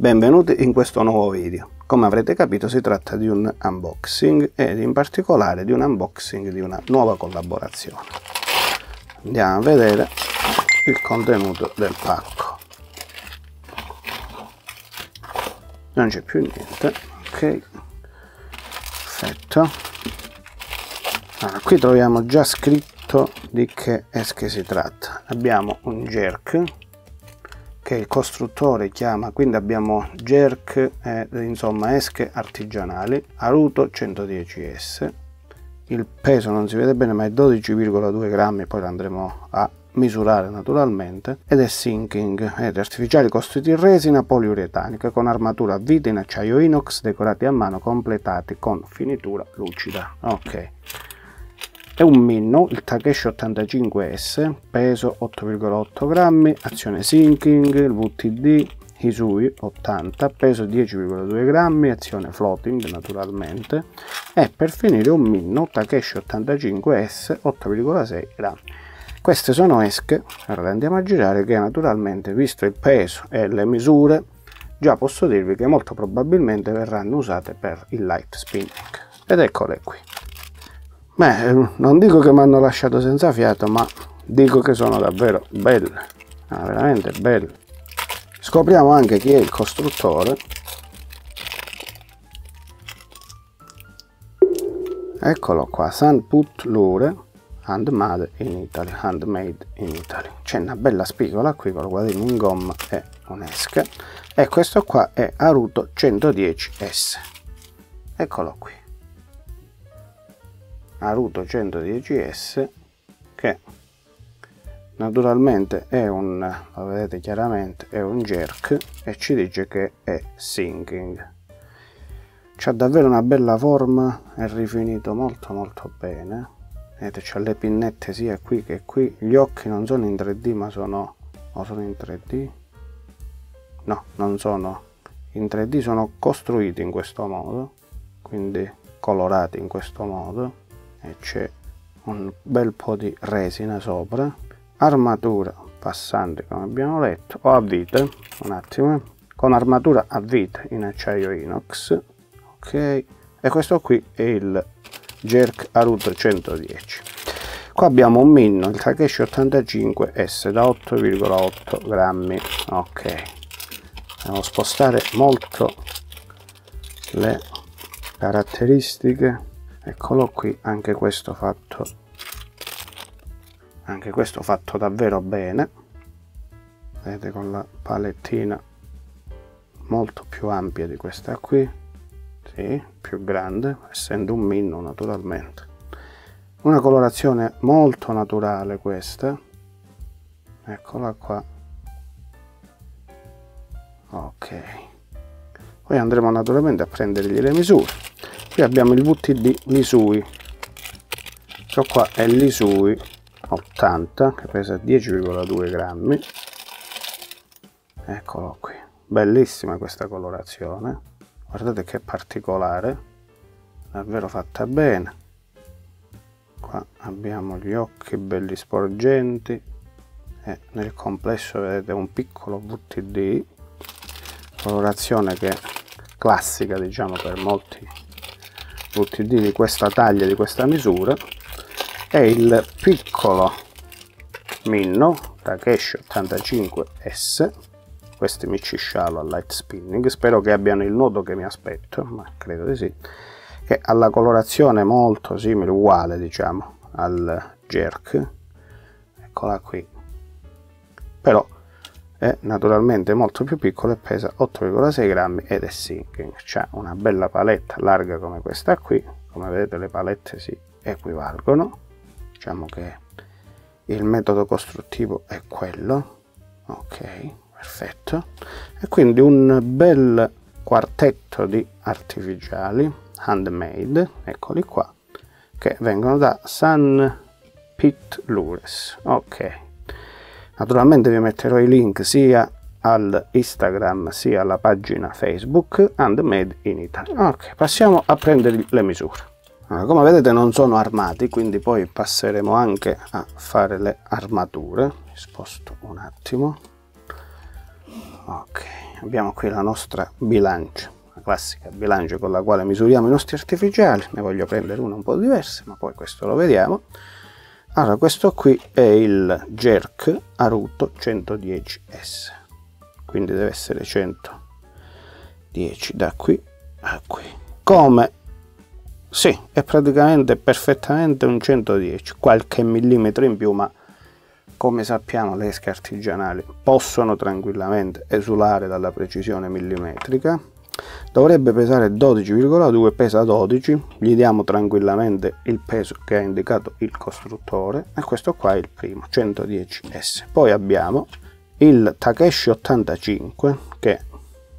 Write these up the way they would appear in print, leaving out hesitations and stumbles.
Benvenuti in questo nuovo video. Come avrete capito si tratta di un unboxing ed in particolare di un unboxing di una nuova collaborazione. Andiamo a vedere il contenuto del pacco. Non c'è più niente, ok, perfetto. Allora, qui troviamo già scritto di che esche si tratta. Abbiamo un jerk che il costruttore chiama, quindi abbiamo jerk insomma esche artigianali Aruto 110S. Il peso non si vede bene ma è 12,2 grammi, poi lo andremo a misurare naturalmente, ed è sinking ed artificiali costruiti in resina poliuretanica con armatura a vite in acciaio inox decorati a mano completati con finitura lucida. Ok, è un Minnow, il Takeshi 85S, peso 8,8 grammi, azione sinking, il VTD Hisui 80, peso 10,2 grammi, azione floating naturalmente, e per finire un Minnow Takeshi 85S 8,6 grammi. Queste sono esche, ora le andiamo a girare, che naturalmente, visto il peso e le misure, già posso dirvi che molto probabilmente verranno usate per il light spinning. Ed eccole qui. Beh, non dico che mi hanno lasciato senza fiato, ma dico che sono davvero belle, veramente belle. Scopriamo anche chi è il costruttore. Eccolo qua, Sunput Lure, handmade in Italy. C'è una bella spigola qui con il guadino in gomma e un'esca, e questo qua è Aruto 110S. Eccolo qui, Aruto 110S, che naturalmente è un, lo vedete chiaramente, è un jerk e ci dice che è sinking. C'ha davvero una bella forma, è rifinito molto bene. Vedete, c'ha le pinnette sia qui che qui. Gli occhi non sono in 3D ma sono, o sono in 3D? No, non sono in 3D, sono costruiti in questo modo, quindi colorati in questo modo, e c'è un bel po' di resina sopra. Armatura passante come abbiamo letto, o a vite, un attimo, con armatura a vite in acciaio inox, ok, e questo qui è il jerk Aruto 110. Qua abbiamo un Minnow, il Takeshi 85S da 8,8 grammi, ok, devo spostare molto le caratteristiche. Eccolo qui, anche questo fatto davvero bene, vedete, con la palettina molto più ampia di questa qui, sì, più grande, essendo un Minnow naturalmente. Una colorazione molto naturale questa, eccola qua, ok. Poi andremo naturalmente a prendergli le misure. Qui abbiamo il VTD Hisui, questo qua è l'Hisui 80 che pesa 10,2 grammi, eccolo qui, bellissima questa colorazione, guardate che particolare, davvero fatta bene. Qua abbiamo gli occhi belli sporgenti e nel complesso vedete un piccolo VTD, colorazione che è classica diciamo per molti VTD di questa taglia, di questa misura. E il piccolo Minnow Takeshi 85S, questi mi ci scialo al light spinning, spero che abbiano il nodo che mi aspetto, ma credo di sì, che ha la colorazione molto simile, uguale diciamo al jerk, eccola qui, però è naturalmente molto più piccolo e pesa 8,6 grammi ed è sinking. C'ha una bella paletta larga come questa qui, come vedete le palette si equivalgono, diciamo che il metodo costruttivo è quello, ok, perfetto. E quindi un bel quartetto di artificiali handmade, eccoli qua, che vengono da Sunput Lures, ok. Naturalmente vi metterò i link sia all'Instagram sia alla pagina Facebook Handmade in Italy. Ok, passiamo a prendere le misure. Allora, come vedete non sono armati, quindi poi passeremo anche a fare le armature. Mi sposto un attimo. Ok, abbiamo qui la nostra bilancia, la classica bilancia con la quale misuriamo i nostri artificiali. Ne voglio prendere una un po' diversa, ma poi questo lo vediamo. Allora, questo qui è il Jerk Aruto 110S, quindi deve essere 110 da qui a qui. Come? Sì, è praticamente perfettamente un 110, qualche millimetro in più, ma come sappiamo le esche artigianali possono tranquillamente esulare dalla precisione millimetrica. Dovrebbe pesare 12,2, pesa 12, gli diamo tranquillamente il peso che ha indicato il costruttore, e questo qua è il primo, 110S. Poi abbiamo il Takeshi 85, che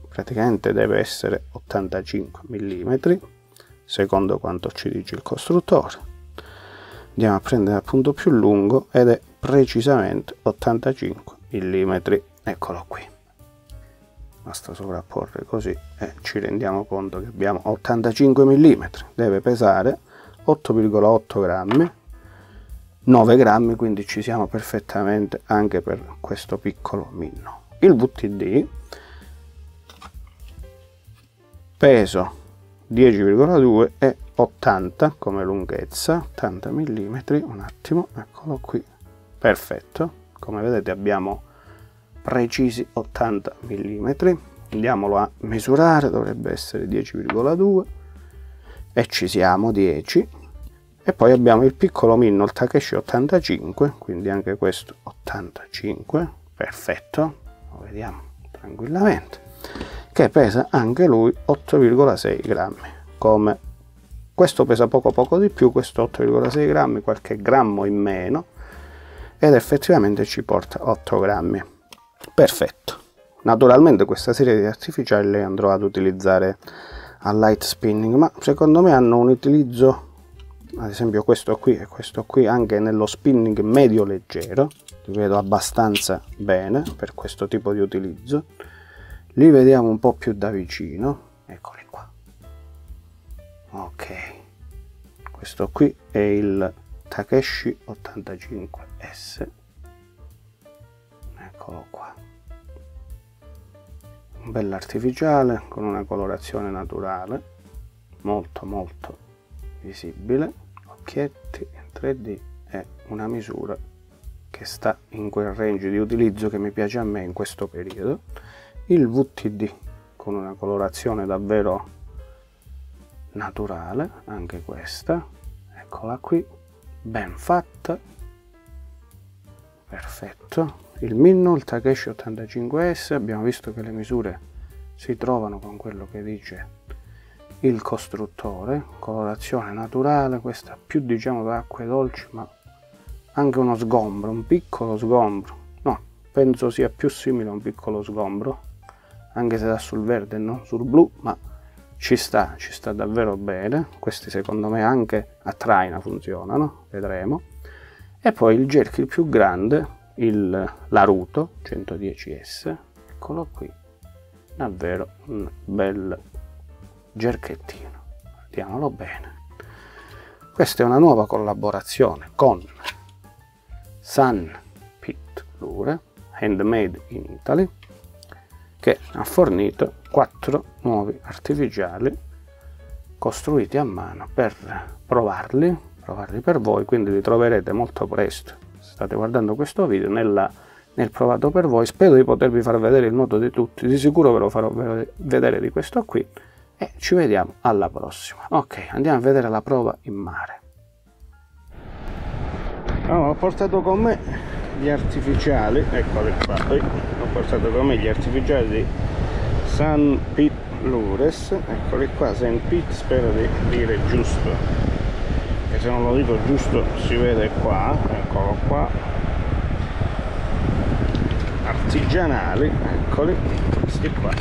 praticamente deve essere 85 mm, secondo quanto ci dice il costruttore. Andiamo a prendere il punto più lungo ed è precisamente 85 mm, eccolo qui. Basta sovrapporre così e ci rendiamo conto che abbiamo 85 mm, deve pesare 8,8 grammi, 9 grammi, quindi ci siamo perfettamente anche per questo piccolo minno. Il VTD, peso 10,2 e 80 come lunghezza, 80 mm, un attimo, eccolo qui, perfetto. Come vedete abbiamo precisi 80 mm, andiamolo a misurare, dovrebbe essere 10,2 e ci siamo, 10. E poi abbiamo il piccolo minno, il Takeshi 85, quindi anche questo 85, perfetto, lo vediamo tranquillamente, che pesa anche lui 8,6 grammi. Come questo pesa poco di più, questo 8,6 grammi, qualche grammo in meno, ed effettivamente ci porta 8 grammi. Perfetto. Naturalmente questa serie di artificiali le andrò ad utilizzare a light spinning, ma secondo me hanno un utilizzo, ad esempio questo qui e questo qui, anche nello spinning medio leggero, li vedo abbastanza bene per questo tipo di utilizzo. Li vediamo un po' più da vicino, eccoli qua. Ok, questo qui è il Takeshi 85S, eccolo qua, un bell'artificiale con una colorazione naturale, molto visibile, occhietti in 3D e una misura che sta in quel range di utilizzo che mi piace a me in questo periodo. Il VTD con una colorazione davvero naturale, anche questa, eccola qui, ben fatta, perfetto. Il minno, il Takeshi 85S, abbiamo visto che le misure si trovano con quello che dice il costruttore, colorazione naturale, questa più diciamo da acque dolci, ma anche uno sgombro, un piccolo sgombro, no, penso sia più simile a un piccolo sgombro, anche se da sul verde e non sul blu, ma ci sta davvero bene. Questi secondo me anche a traina funzionano, vedremo. E poi il jerk il più grande, l'Aruto 110S, eccolo qui, davvero un bel jerkettino, guardiamolo bene. Questa è una nuova collaborazione con San Pit Lure, handmade in Italy, che ha fornito 4 nuovi artificiali costruiti a mano per provarli per voi, quindi li troverete molto presto. State guardando questo video nel provato per voi. Spero di potervi far vedere il nuoto di tutti, di sicuro ve lo farò vedere di questo qui, e ci vediamo alla prossima. Ok, andiamo a vedere la prova in mare. Allora, ho portato con me gli artificiali, eccoli qua, ho portato con me gli artificiali di San Pit Lures, eccoli qua, San Pit, spero di dire giusto, e se non lo dico giusto si vede qua, eccolo qua, artigianali, eccoli, questi qua.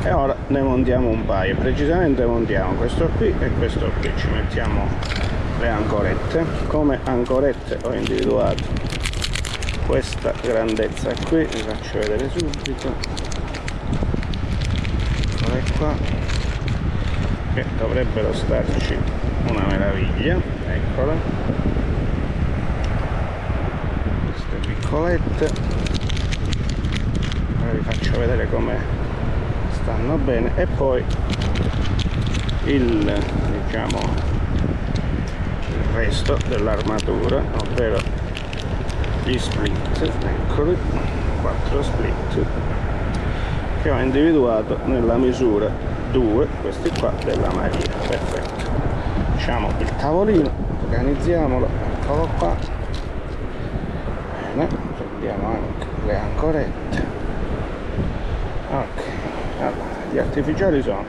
E ora ne montiamo un paio, precisamente montiamo questo qui e questo qui, ci mettiamo le ancorette. Come ancorette ho individuato questa grandezza qui, vi faccio vedere subito, eccole qua, che dovrebbero starci una meraviglia, eccole, queste piccolette. Ora vi faccio vedere come stanno bene. E poi il, diciamo, il resto dell'armatura, ovvero gli split, eccoli, 4 split che ho individuato nella misura 2, questi qua della Maria. Perfetto. Facciamo il tavolino, organizziamolo, eccolo qua. Bene, prendiamo anche le ancorette. Ok, allora gli artificiali sono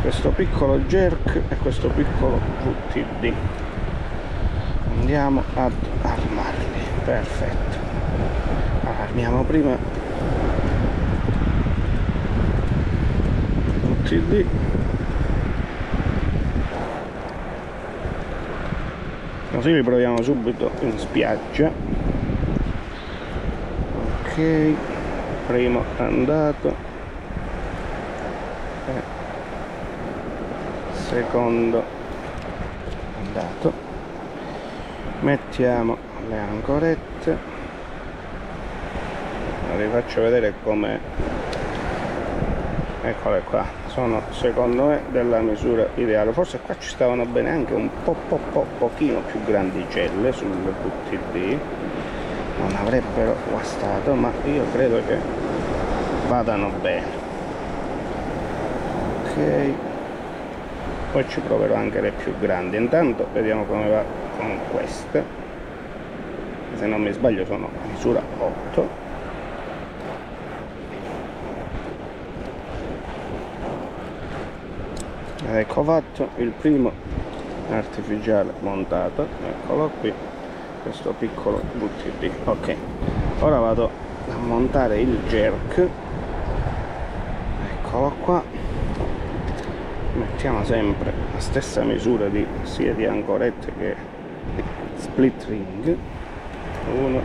questo piccolo jerk e questo piccolo VTD. Andiamo ad armarli. Perfetto. Armiamo prima VTD. Così li proviamo subito in spiaggia. Ok, primo andato e secondo andato. Mettiamo le ancorette, vi faccio vedere come, eccole qua, sono secondo me della misura ideale. Forse qua ci stavano bene anche un pochino più grandicelle sul VTD, non avrebbero guastato, ma io credo che vadano bene. Ok, poi ci proverò anche le più grandi. Intanto vediamo come va con queste, se non mi sbaglio sono misura 8. Ed ecco fatto il primo artificiale montato, eccolo qui, questo piccolo VTD. Ok, ora vado a montare il jerk, eccolo qua. Mettiamo sempre la stessa misura sia di ancorette che split ring. 1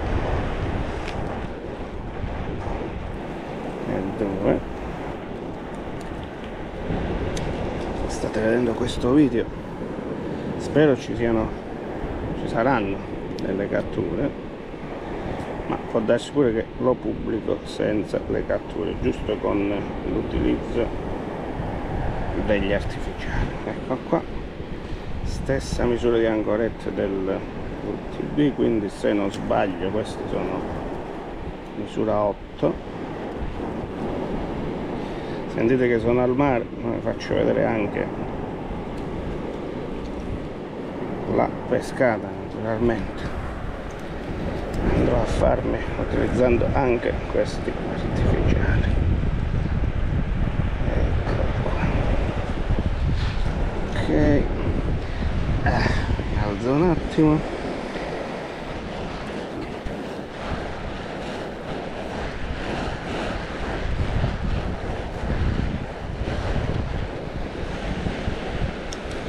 e 2. State vedendo questo video, spero ci saranno delle catture, ma può darsi pure che lo pubblico senza le catture, giusto con l'utilizzo degli artificiali. Ecco qua, stessa misura di ancorette del VTD, quindi se non sbaglio questi sono misura 8. Sentite che sono al mare, vi faccio vedere anche la pescata. Naturalmente andrò a farmi utilizzando anche questi artificiali. Ok, mi alzo un attimo.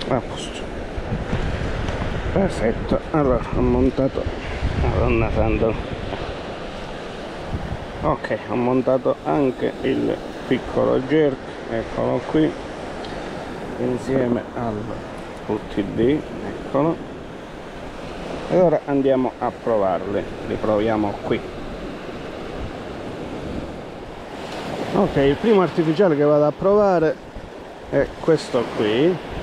A posto, perfetto. Allora ho montato, madonna santa, ok, ho montato anche il piccolo jerk, eccolo qui, insieme al VTD, eccolo. E ora andiamo a provarli, li proviamo qui. Ok, il primo artificiale che vado a provare è questo qui.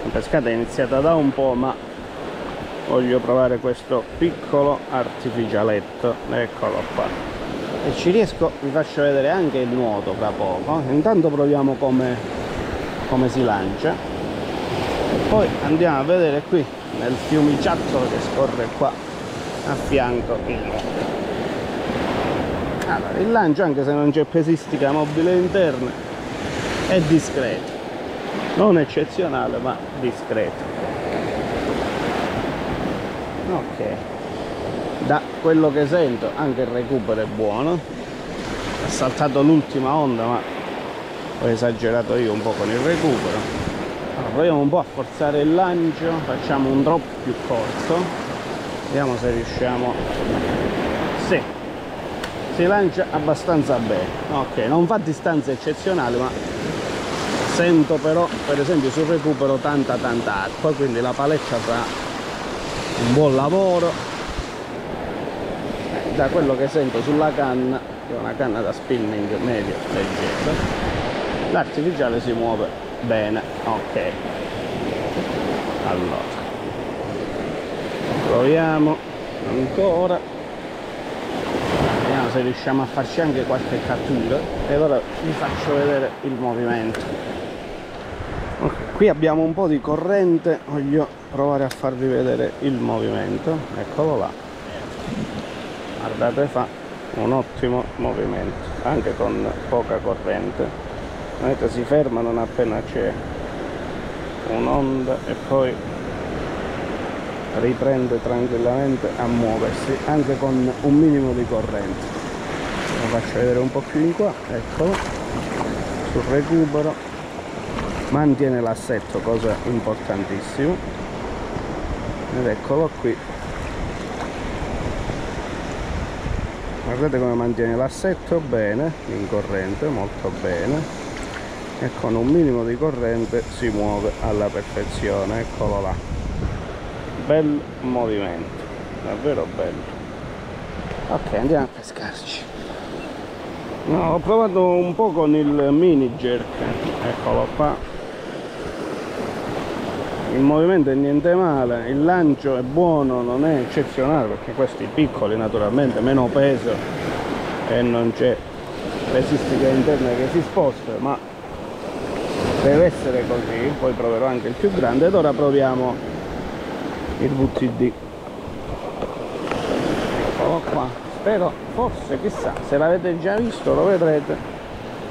La pescata è iniziata da un po', ma voglio provare questo piccolo artificialetto, eccolo qua. E ci riesco, vi faccio vedere anche il nuoto fra poco. Intanto proviamo come si lancia e poi andiamo a vedere qui nel fiumiciattolo che scorre qua a fianco il nuoto. Allora, il lancio, anche se non c'è pesistica mobile interna, è discreto, non eccezionale ma discreto. Ok, da quello che sento anche il recupero è buono. Ho saltato l'ultima onda, ma ho esagerato io un po' con il recupero. Allora, proviamo un po' a forzare il lancio, facciamo un drop più corto, vediamo se riusciamo. Sì, si lancia abbastanza bene. Ok, non fa distanze eccezionali, ma sento però per esempio sul recupero tanta acqua, quindi la paletta fa un buon lavoro. Da quello che sento sulla canna, che è una canna da spinning medio leggera, l'artificiale si muove bene. Ok, allora proviamo ancora, vediamo se riusciamo a farci anche qualche cattura e ora vi faccio vedere il movimento. Okay, qui abbiamo un po' di corrente, voglio provare a farvi vedere il movimento. Eccolo là, guardate, fa un ottimo movimento anche con poca corrente. Vedete, si ferma non appena c'è un'onda e poi riprende tranquillamente a muoversi anche con un minimo di corrente. Lo faccio vedere un po' più in qua, eccolo, sul recupero, mantiene l'assetto, cosa importantissima, ed eccolo qui, guardate come mantiene l'assetto bene, in corrente, molto bene, e con un minimo di corrente si muove alla perfezione. Eccolo là, bel movimento, davvero bello. Ok, andiamo a pescarci. No, ho provato un po' con il mini jerk, eccolo qua, il movimento è niente male, il lancio è buono, non è eccezionale perché questi piccoli naturalmente meno peso e non c'è resistica interna che si sposta, ma deve essere così. Poi proverò anche il più grande ed ora proviamo il VTD. Eccolo qua, spero, forse, chissà, se l'avete già visto lo vedrete,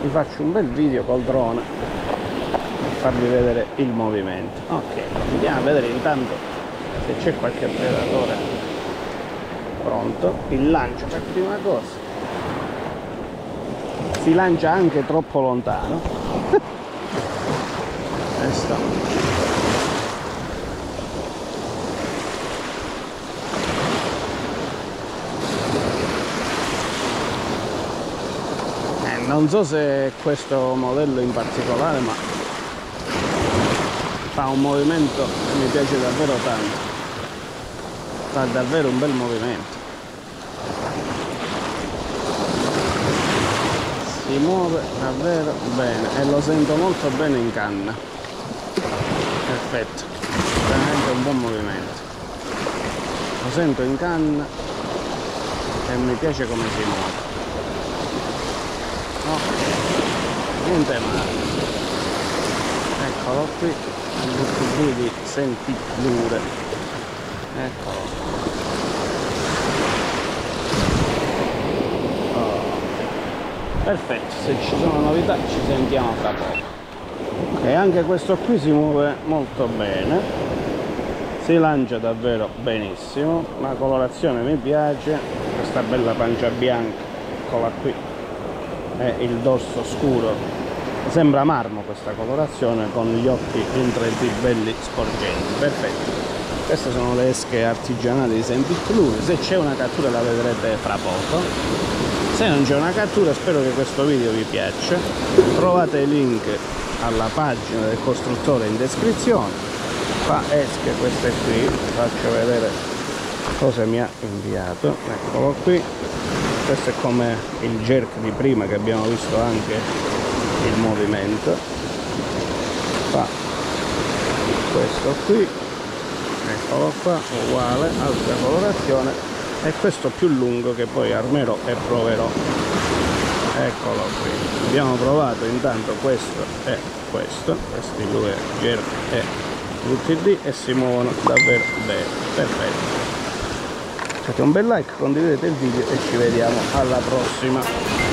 vi faccio un bel video col drone per farvi vedere il movimento. Ok, andiamo a vedere intanto se c'è qualche predatore pronto. Il lancio per prima cosa, si lancia anche troppo lontano. Questo non so se questo modello in particolare, ma fa un movimento che mi piace davvero tanto, fa davvero un bel movimento, si muove davvero bene e lo sento molto bene in canna. Perfetto, veramente un buon movimento, lo sento in canna e mi piace come si muove. No, niente male. Eccolo qui, il VTD di Sentiplure. Eccolo. Oh. Perfetto, se ci sono novità ci sentiamo fra poco. Ok, anche questo qui si muove molto bene, si lancia davvero benissimo, la colorazione mi piace, questa bella pancia bianca, eccola qui, e il dorso scuro, sembra marmo questa colorazione, con gli occhi in 3D belli sporgenti. Perfetto, queste sono le esche artigianali di Sentiplure. Se c'è una cattura la vedrete fra poco, se non c'è una cattura spero che questo video vi piaccia. Trovate il link alla pagina del costruttore in descrizione. Fa esche queste qui, vi faccio vedere cosa mi ha inviato, eccolo qui. Questo è come il jerk di prima che abbiamo visto anche il movimento. Fa questo qui, eccolo qua, uguale, altra colorazione, e questo più lungo che poi armerò e proverò. Eccolo qui, abbiamo provato intanto questo e questo, questi due jerk e VTD, e si muovono davvero bene. Perfetto. Fate un bel like, condividete il video e ci vediamo alla prossima.